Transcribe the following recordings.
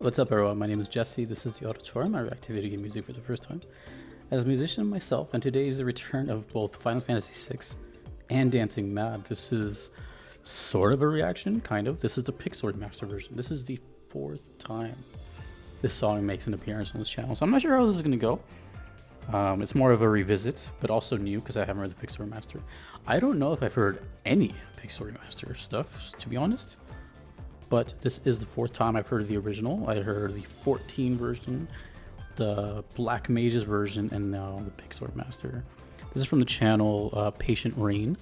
What's up, everyone? My name is Jesse. This is the Auditorium. I react to video game music for the first time as a musician myself, and today is the return of both Final Fantasy VI and Dancing Mad. This is sort of a reaction, kind of. This is the Pixel Remaster version. This is the fourth time this song makes an appearance on this channel, so I'm not sure how this is going to go. It's more of a revisit, but also new because I haven't heard the Pixel Remaster. I don't know if I've heard any Pixel Remaster stuff, to be honest. But this is the fourth time I've heard of the original. I heard the 14 version, the Black Mages version, and now the Pixel Remaster. This is from the channel Patient Rain.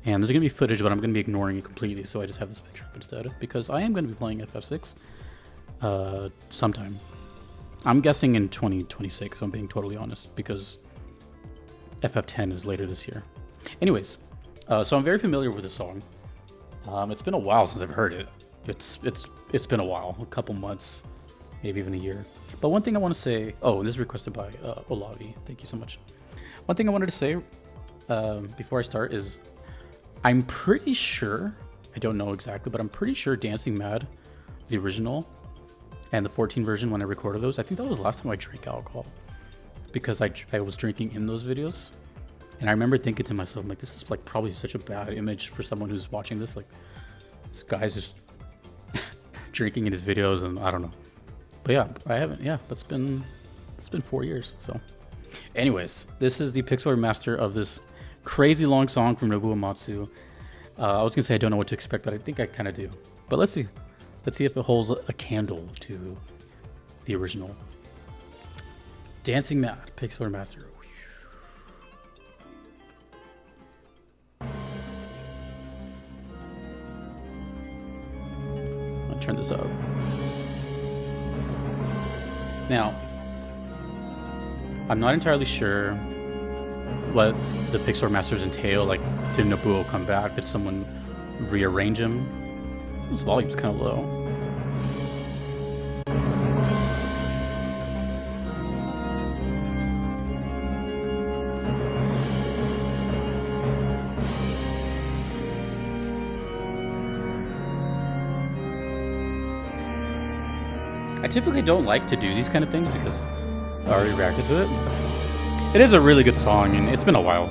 And there's going to be footage, but I'm going to be ignoring it completely, so I just have this picture up instead. Because I am going to be playing FF6 sometime. I'm guessing in 2026, if I'm being totally honest, because FF10 is later this year. Anyways, so I'm very familiar with the song. It's been a while since I've heard it. It's been a while, a couple months, maybe even a year. But one thing I want to say, and this is requested by Olavi, thank you so much. One thing I wanted to say before I start is I'm pretty sure, I don't know exactly, but I'm pretty sure Dancing Mad, the original, and the 14 version when I recorded those, I think that was the last time I drank alcohol, because I was drinking in those videos. And I remember thinking to myself, like, this is like probably such a bad image for someone who's watching this. Like, this guy's just drinking in his videos, and I don't know. But yeah, I haven't. Yeah, it's been 4 years. So, anyways, this is the Pixel Remaster of this crazy long song from Nobuo Uematsu. I was gonna say I don't know what to expect, but I think I kind of do. But let's see. Let's see if it holds a candle to the original. Dancing Mad, Pixel Remaster. Turn this up. Now, I'm not entirely sure what the Pixel Remasters entail. Like, did Nobuo come back? Did someone rearrange him? His volume's kind of low. I typically don't like to do these kind of things because I already reacted to it. It is a really good song, and it's been a while.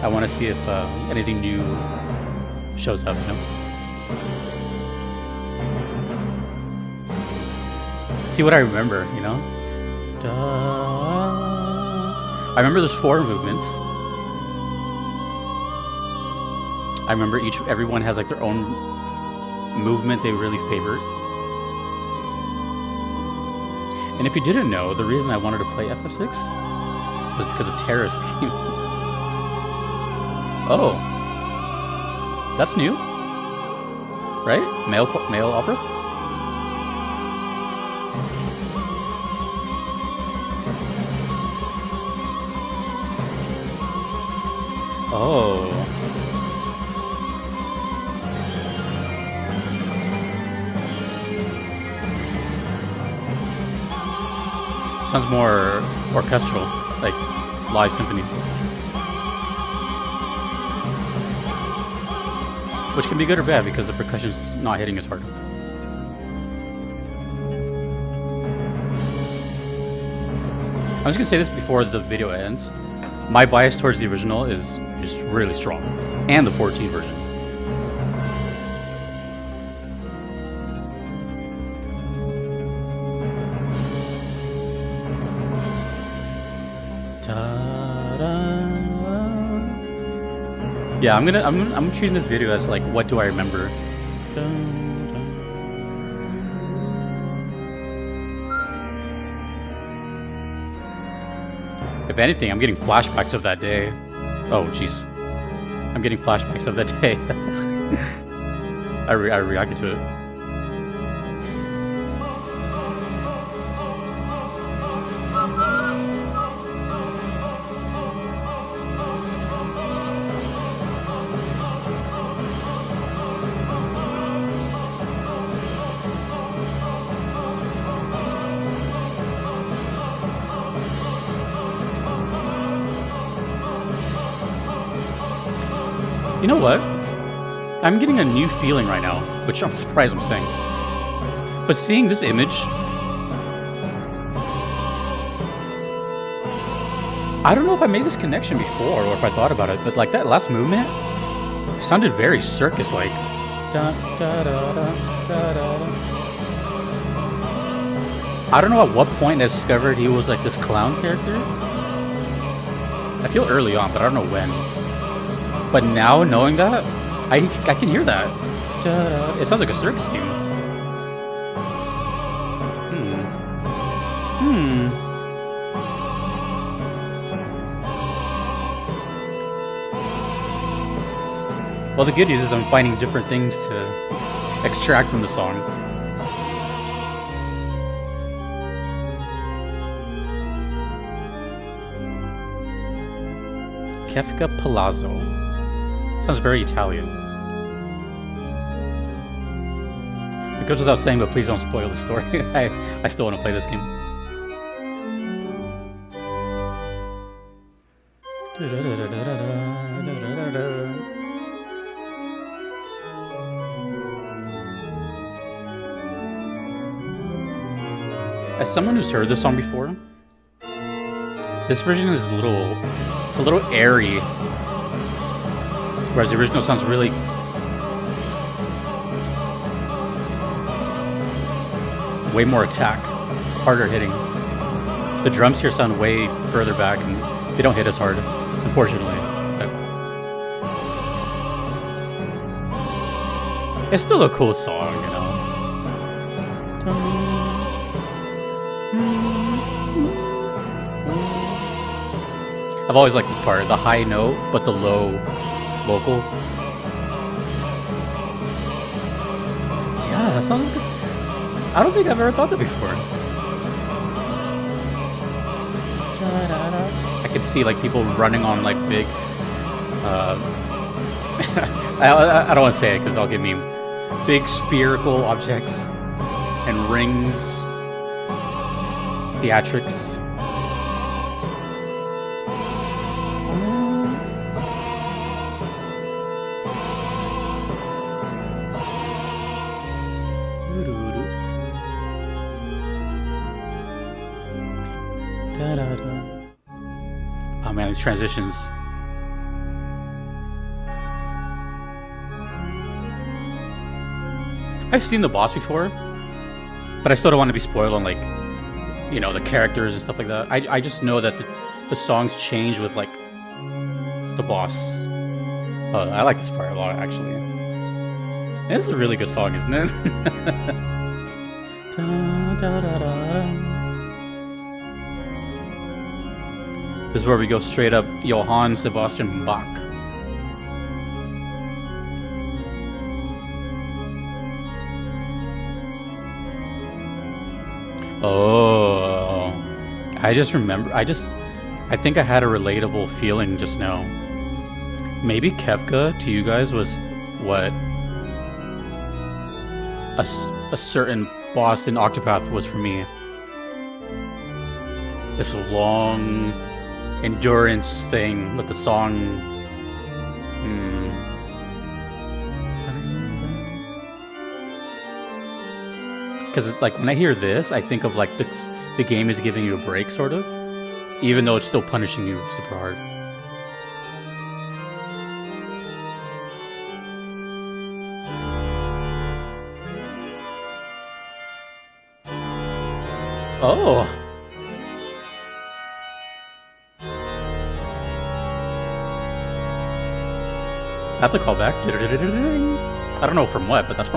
I want to see if anything new shows up. See what I remember, you know? I remember there's 4 movements. I remember everyone has like their own movement they really favor. And if you didn't know, the reason I wanted to play FF6 was because of Terra's theme. Oh. That's new. Right? Male opera? Oh. Sounds more orchestral, like live symphony. Which can be good or bad because the percussion's not hitting as hard. I was gonna say this before the video ends. My bias towards the original is really strong, and the 14 version. Yeah, I'm treating this video as like, what do I remember? If anything, I'm getting flashbacks of that day. Oh, jeez. I'm getting flashbacks of that day. I reacted to it. You know what? I'm getting a new feeling right now, which I'm surprised I'm saying. But seeing this image, I don't know if I made this connection before or if I thought about it, but like that last movement sounded very circus-like. I don't know at what point I discovered he was like this clown character. I feel early on, but I don't know when. But now knowing that, I can hear that. It sounds like a circus tune. Well, the good news is I'm finding different things to extract from the song. Kefka Palazzo. Sounds very Italian. It goes without saying, but please don't spoil the story. I still want to play this game. As someone who's heard this song before, this version is a little airy, whereas the original sounds really way more attack, harder hitting. The drums here sound way further back and they don't hit as hard, unfortunately. But it's still a cool song, you know. I've always liked this part, the high note, but the low vocal. Yeah, that sounds like this. I don't think I've ever thought that before. I could see like people running on like big. I don't want to say it because I'll get memed. Big spherical objects and rings, theatrics. Oh man, these transitions. I've seen the boss before, but I still don't want to be spoiled on like, you know, the characters and stuff like that. I just know that the songs change with like the boss. I like this part a lot actually. This is a really good song, isn't it? This is where we go straight up Johann Sebastian Bach. Oh, I just remember, I think I had a relatable feeling just now. Maybe Kefka to you guys was what a certain boss in Octopath was for me. This long endurance thing with the song. Because like when I hear this, I think of like the game is giving you a break, sort of, even though it's still punishing you super hard. Oh. That's a callback. I don't know from what, but that's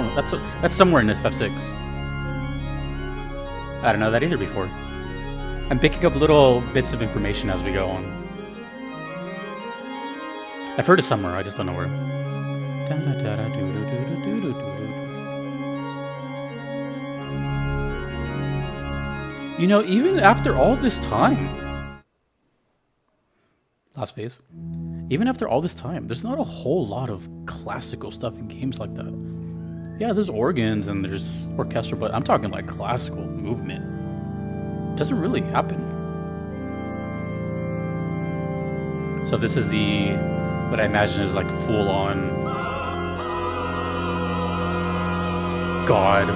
somewhere in FF6. I don't know that either before. I'm picking up little bits of information as we go on. I've heard it somewhere, I just don't know where. You know, even after all this time, last phase, even after all this time, there's not a whole lot of classical stuff in games like that. Yeah, there's organs and there's orchestra, but I'm talking like classical movement. It doesn't really happen. So this is what I imagine is like full-on God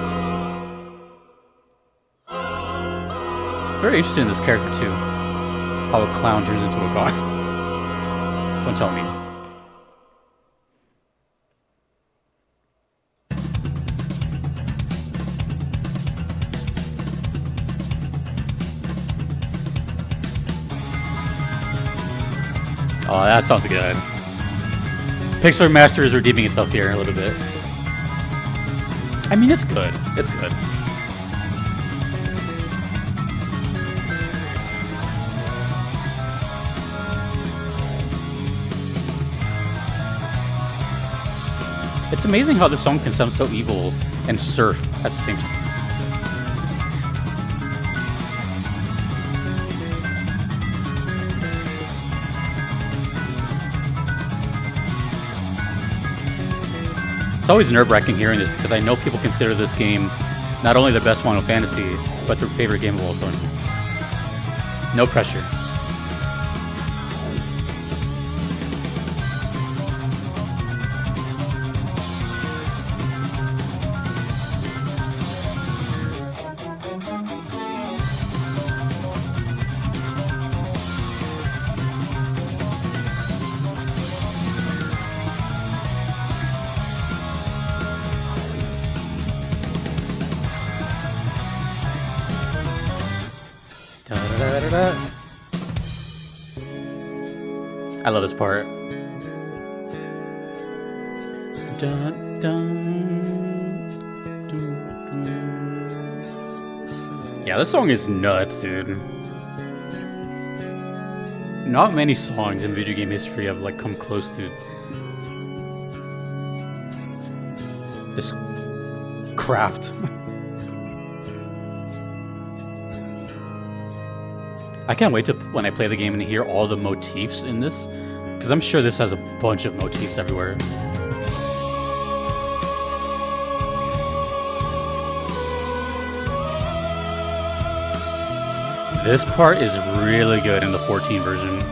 Very interested in this character too. How a clown turns into a god. Don't tell me. Oh, that sounds good. Pixar Remaster is redeeming itself here a little bit. I mean, it's good. It's good. It's amazing how the song can sound so evil and surf at the same time. It's always nerve-wracking hearing this because I know people consider this game not only the best Final Fantasy, but their favorite game of all time. No pressure. I love this part. Dun, dun, dun, dun. Yeah, this song is nuts, dude. Not many songs in video game history have like come close to this craft. I can't wait to when I play the game and hear all the motifs in this, because I'm sure this has a bunch of motifs everywhere. This part is really good in the 14 version.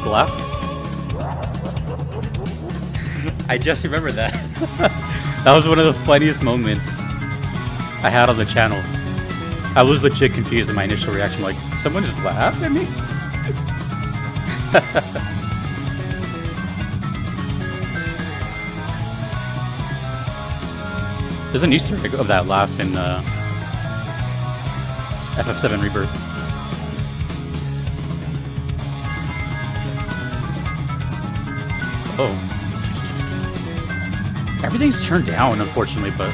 Laugh. I just remembered that. That was one of the funniest moments I had on the channel. I was legit confused in my initial reaction, like, someone just laughed at me? There's an Easter egg of that laugh in FF7 Rebirth. Oh. Everything's turned down, unfortunately, but...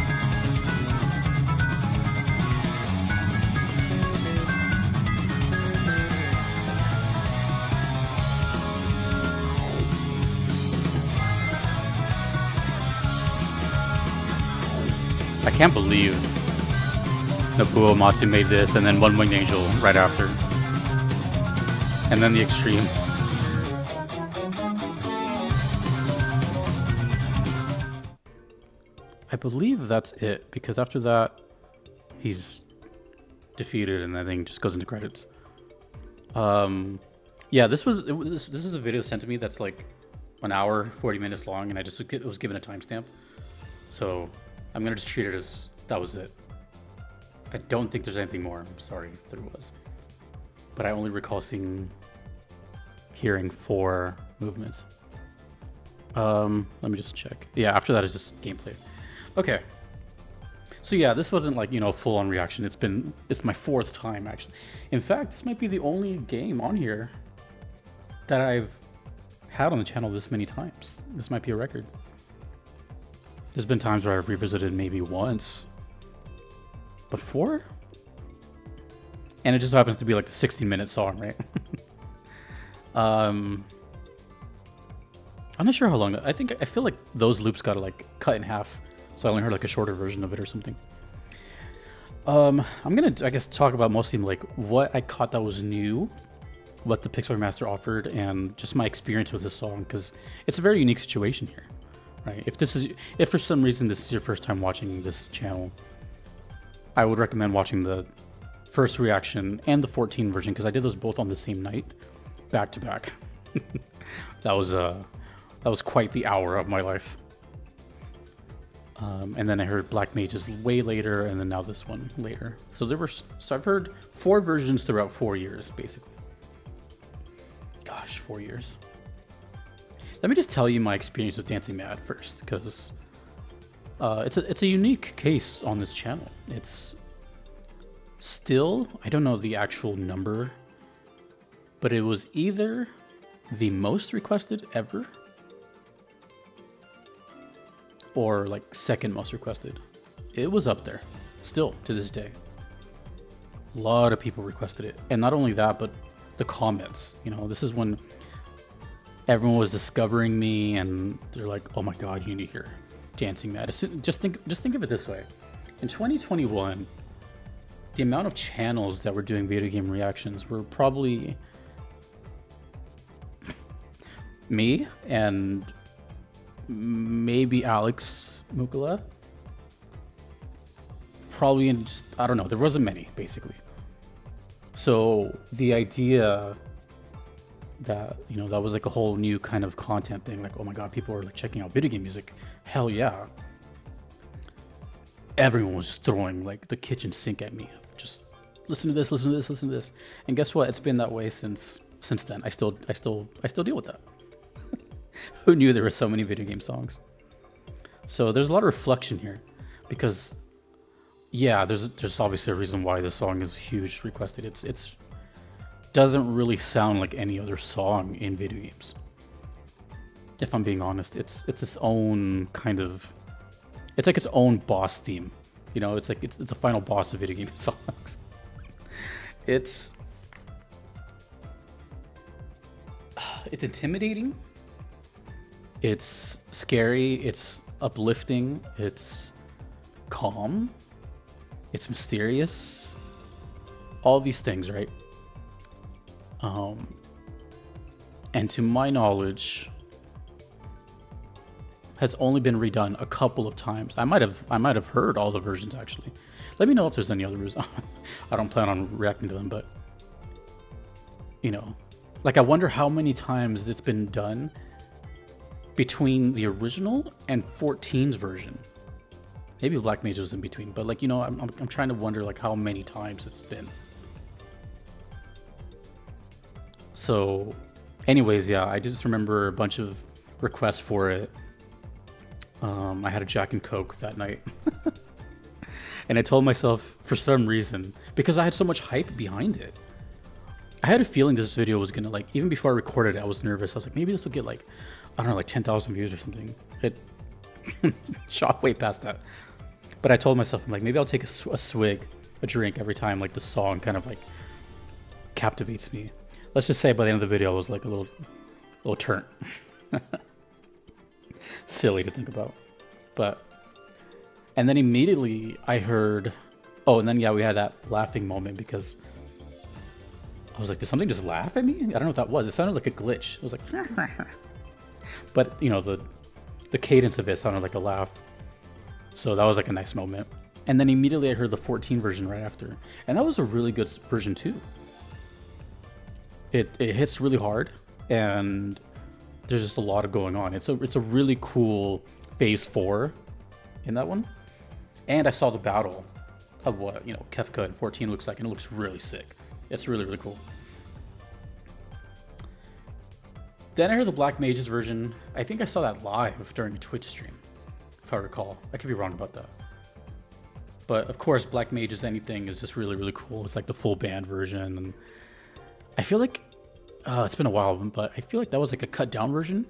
I can't believe Nobuo Uematsu made this, and then One Winged Angel right after. And then the Extreme. I believe that's it, because after that, he's defeated, and I think just goes into credits. Yeah, this is a video sent to me that's like an hour, 40 minutes long, and I just was given a timestamp. So I'm gonna just treat it as that was it. I don't think there's anything more. I'm sorry if there was, but I only recall hearing 4 movements. Let me just check. Yeah, after that is just gameplay. Okay, so yeah, this wasn't like, you know, full-on reaction. It's my 4th time actually. In fact, this might be the only game on here that I've had on the channel this many times. This might be a record. There's been times where I've revisited maybe once, but 4? And it just happens to be like the 16-minute song, right? I'm not sure how long. I feel like those loops got like cut in half. So I only heard like a shorter version of it or something. I'm gonna, I guess, talk about mostly like what I caught that was new what the Pixel Remaster offered and just my experience with this song, because it's a very unique situation here, right? If for some reason this is your first time watching this channel, I would recommend watching the first reaction and the 14 version, because I did those both on the same night, back to back. That was quite the hour of my life. And then I heard Black Mages way later, and then now this one later. So I've heard 4 versions throughout 4 years, basically. Gosh, 4 years. Let me just tell you my experience with Dancing Mad first, because it's a unique case on this channel. It's still, I don't know the actual number, but it was either the most requested ever or like second most requested. It was up there still to this day. A lot of people requested it, and not only that, but the comments, you know, this is when everyone was discovering me and they're like, oh my god, you need to hear Dancing Mad. Just think of it this way. In 2021, the amount of channels that were doing video game reactions were probably me and maybe Alex Mukula. Probably in just, I don't know, there wasn't many, basically. So the idea that, you know, that was like a whole new kind of content thing, like, oh my god, people are like checking out video game music. Hell yeah. Everyone was throwing like the kitchen sink at me. Just listen to this, listen to this, listen to this. And guess what? It's been that way since then. I still deal with that. Who knew there were so many video game songs? So there's a lot of reflection here, because yeah, there's obviously a reason why this song is huge requested. It's doesn't really sound like any other song in video games. If I'm being honest, it's its own kind of, it's like its own boss theme. You know, it's like it's the final boss of video game songs. It's intimidating. It's scary. It's uplifting. It's calm. It's mysterious. All these things, right? And to my knowledge, has only been redone a couple of times. I might have heard all the versions actually. Let me know if there's any other versions. I don't plan on reacting to them, but you know, like I wonder how many times it's been done between the original and 14's version. Maybe Black Mage was in between, but like, you know, I'm trying to wonder like how many times it's been. So anyways, yeah, I just remember a bunch of requests for it. I had a Jack and Coke that night. And I told myself, for some reason, because I had so much hype behind it, I had a feeling this video was gonna, like, even before I recorded it, I was nervous. I was like, maybe this will get like, I don't know, like 10,000 views or something. It shot way past that. But I told myself, I'm like, maybe I'll take a swig, a drink every time like the song kind of like captivates me. Let's just say by the end of the video, I was like a little turnt. Silly to think about. But, and then immediately I heard, oh, and then yeah, we had that laughing moment because I was like, did something just laugh at me? I don't know what that was. It sounded like a glitch. It was like, but you know, the cadence of it sounded like a laugh. So that was like a nice moment. And then immediately I heard the 14 version right after. And that was a really good version too. It hits really hard, and there's just a lot of going on. It's a really cool phase 4 in that one. And I saw the battle of what, you know, Kefka and 14 looks like, and it looks really sick. It's really, really cool. Then I heard the Black Mages version. I think I saw that live during a Twitch stream, if I recall. I could be wrong about that. But of course, Black Mages anything is just really, really cool. It's like the full band version. And I feel like, it's been a while, but I feel like that was like a cut down version.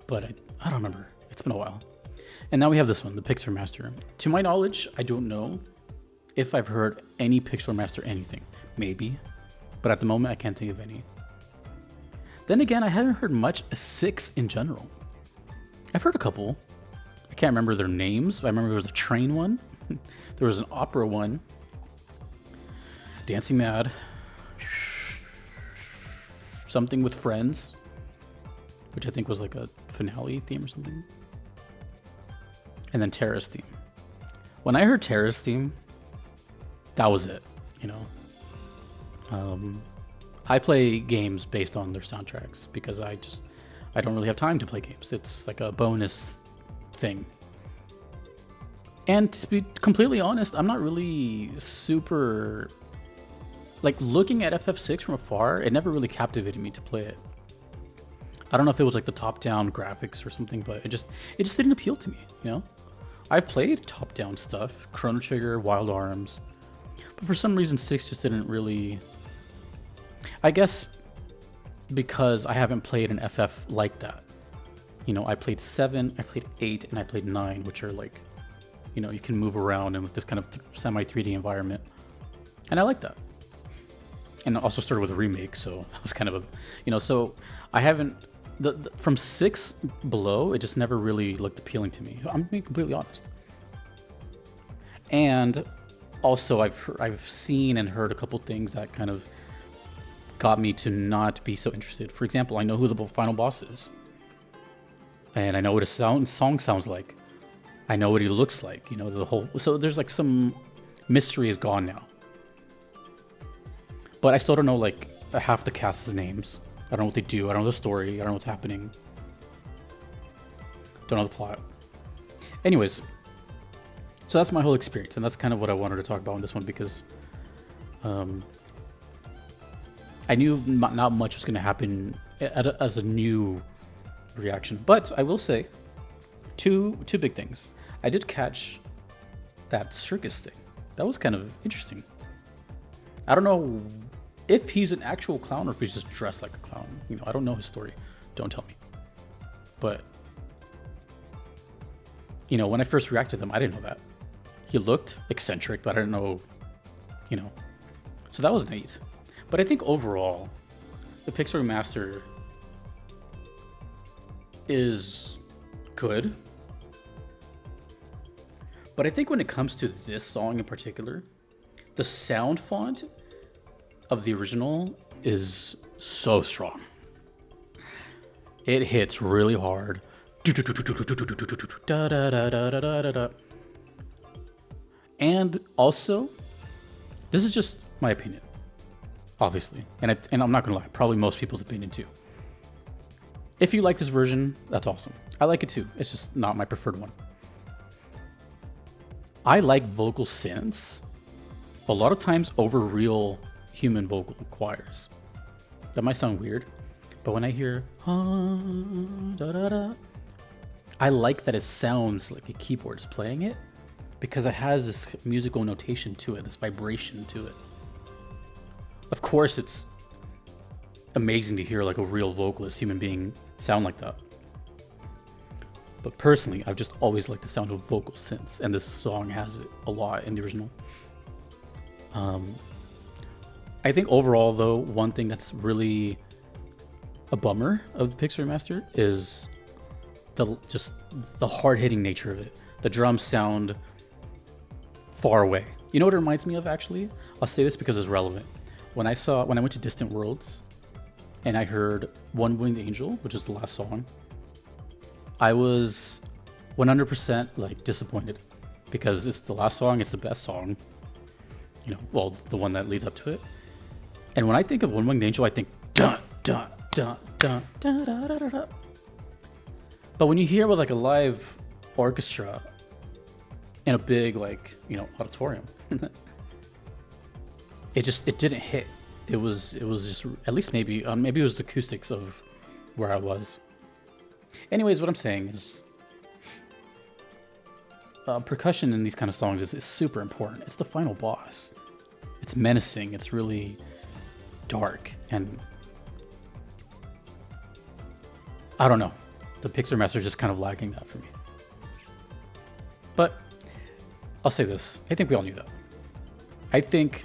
But I don't remember. It's been a while. And now we have this one, the Pixel Remaster. To my knowledge, I don't know if I've heard any Pixel Remaster anything. Maybe. But at the moment, I can't think of any. Then again, I haven't heard much 6 in general. I've heard a couple. I can't remember their names. I remember there was a train one. There was an opera one. Dancing Mad. something with friends, which I think was like a finale theme or something. And then Terrace theme. When I heard Terrace theme, that was it, you know. I play games based on their soundtracks because I don't really have time to play games. It's like a bonus thing. And to be completely honest, I'm not really super, like, looking at FF6 from afar, it never really captivated me to play it. I don't know if it was like the top-down graphics or something, but it just didn't appeal to me, you know? I've played top-down stuff, Chrono Trigger, Wild Arms, but for some reason 6 just didn't really... I guess because I haven't played an FF like that. You know, I played 7, I played 8, and I played 9, which are like, you know, you can move around in with this kind of semi-3D environment. And I like that. And it also started with a remake, so that was kind of a, you know, so I haven't... from 6 below, it just never really looked appealing to me. I'm being completely honest. And also, I've seen and heard a couple things that kind of got me to not be so interested. For example, I know who the final boss is, and I know what his song sounds like. I know what he looks like. You know, the whole. So there's like some mystery is gone now. But I still don't know like half the cast's names. I don't know what they do. I don't know the story. I don't know what's happening. Don't know the plot. Anyways, so that's my whole experience, and that's kind of what I wanted to talk about in this one because I knew not much was going to happen as a new reaction. But I will say two big things. I did catch that circus thing. That was kind of interesting. I don't know if he's an actual clown or if he's just dressed like a clown. You know, I don't know his story. Don't tell me. But, you know, when I first reacted to them, I didn't know that. He looked eccentric, but I didn't know, you know. So that was neat. But I think overall, the Pixar Remaster is good. But I think when it comes to this song in particular, the sound font of the original is so strong. It hits really hard. And also, this is just my opinion, obviously. And I'm not gonna lie, probably most people's opinion too. If you like this version, that's awesome. I like it too. It's just not my preferred one. I like vocal synths a lot of times over real human vocal choirs. That might sound weird, but when I hear I like that it sounds like a keyboard is playing it because it has this musical notation to it, this vibration to it. Of course, it's amazing to hear like a real vocalist, human being sound like that. But personally, I've just always liked the sound of vocal synths, and this song has it a lot in the original. I think overall, though, one thing that's really a bummer of the Pixar Remaster is the hard-hitting nature of it. The drums sound far away. You know what it reminds me of, actually? I'll say this because it's relevant. When I went to Distant Worlds and I heard One Winged Angel, which is the last song, I was 100% like disappointed because it's the last song, it's the best song, you know, well, the one that leads up to it. And when I think of One Winged Angel, I think dun dun dun dun dun dun dun dun. But when you hear with like a live orchestra in a big like, you know, auditorium, it didn't hit. It was just, at least maybe it was the acoustics of where I was. Anyways, what I'm saying is percussion in these kind of songs is super important. It's the final boss. It's menacing. It's really dark. And I don't know. The Pixar Master is just kind of lagging that for me. But I'll say this. I think we all knew that. I think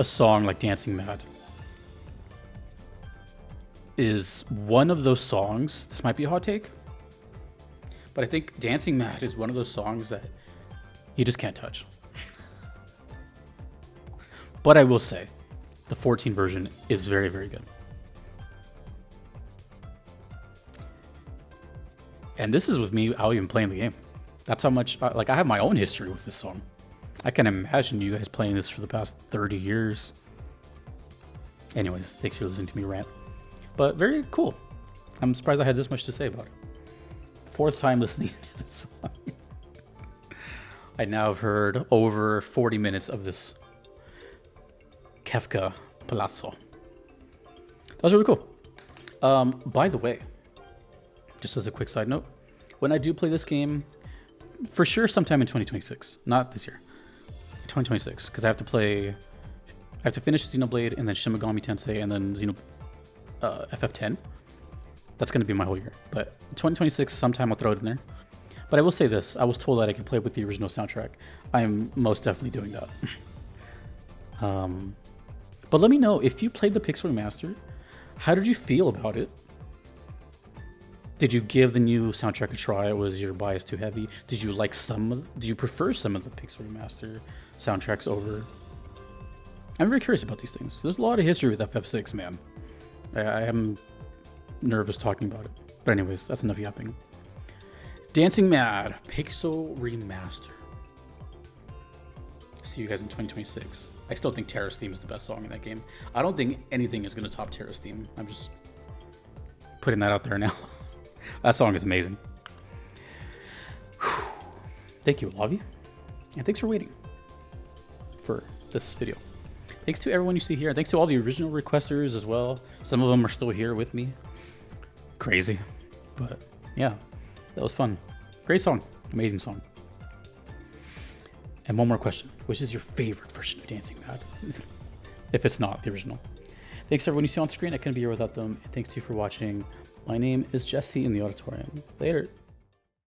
a song like Dancing Mad is one of those songs, this might be a hot take, but I think Dancing Mad is one of those songs that you just can't touch. But I will say, the 14 version is very, very good. And this is with me without even playing the game. That's how much, like, I have my own history with this song. I can imagine you guys playing this for the past 30 years. Anyways, thanks for listening to me rant. But very cool. I'm surprised I had this much to say about it. Fourth time listening to this song. I now have heard over 40 minutes of this Kefka Palazzo. That was really cool. By the way, just as a quick side note, when I do play this game, for sure sometime in 2026, not this year, 2026, because I have to finish Xenoblade and then Shin Megami Tensei and then FF10. That's going to be my whole year. But 2026, sometime I'll throw it in there. But I will say this, I was told that I could play with the original soundtrack. I am most definitely doing that. But let me know, if you played the Pixel Remaster, how did you feel about it? Did you give the new soundtrack a try? Was your bias too heavy? Did you prefer some of the Pixel Remaster soundtracks over? I'm very curious about these things. There's a lot of history with FF6, man. I am nervous talking about it. But anyways, that's enough yapping. Dancing Mad, Pixel Remaster. See you guys in 2026. I still think Terra's Theme is the best song in that game. I don't think anything is going to top Terra's Theme. I'm just putting that out there now. That song is amazing. Whew. Thank you, love you. And thanks for waiting for this video. Thanks to everyone you see here. Thanks to all the original requesters as well. Some of them are still here with me. Crazy. But yeah, that was fun. Great song. Amazing song. And one more question. Which is your favorite version of Dancing Mad? If it's not the original. Thanks to everyone you see on screen. I couldn't be here without them. And thanks to you for watching. My name is Jesse in the auditorium. Later.